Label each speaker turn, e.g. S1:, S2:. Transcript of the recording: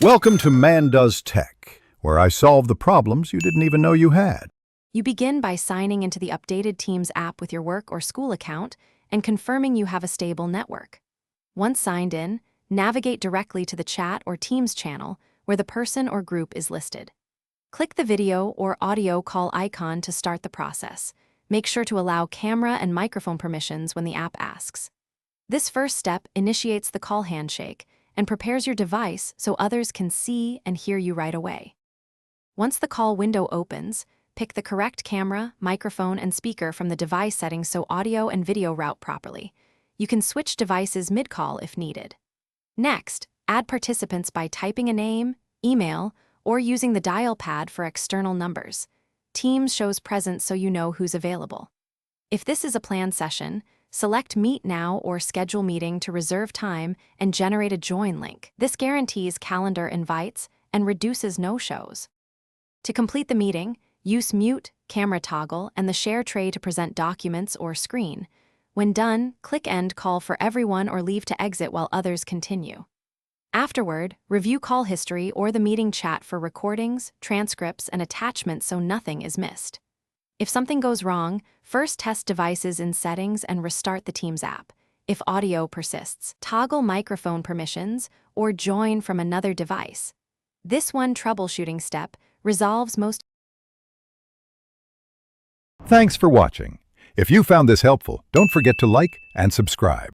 S1: Welcome to Man Does Tech, where I solve the problems you didn't even know you had.
S2: You begin by signing into the updated Teams app with your work or school account and confirming you have a stable network. Once signed in, navigate directly to the chat or Teams channel where the person or group is listed. Click the video or audio call icon to start the process. Make sure to allow camera and microphone permissions when the app asks. This first step initiates the call handshake and prepares your device so others can see and hear you right away. Once the call window opens, pick the correct camera, microphone, and speaker from the device settings so audio and video route properly. You can switch devices mid-call if needed. Next, add participants by typing a name, email, or using the dial pad for external numbers. Teams shows presence so you know who's available. If this is a planned session, select Meet Now or Schedule Meeting to reserve time and generate a join link. This guarantees calendar invites and reduces no-shows. To complete the meeting, use Mute, Camera Toggle, and the Share tray to present documents or screen. When done, click End Call for everyone or leave to exit while others continue. Afterward, review call history or the meeting chat for recordings, transcripts, and attachments so nothing is missed. If something goes wrong, first test devices in Settings and restart the Teams app. If audio persists, toggle microphone permissions or join from another device. This one troubleshooting step resolves most.
S1: Thanks for watching. If you found this helpful, don't forget to like and subscribe.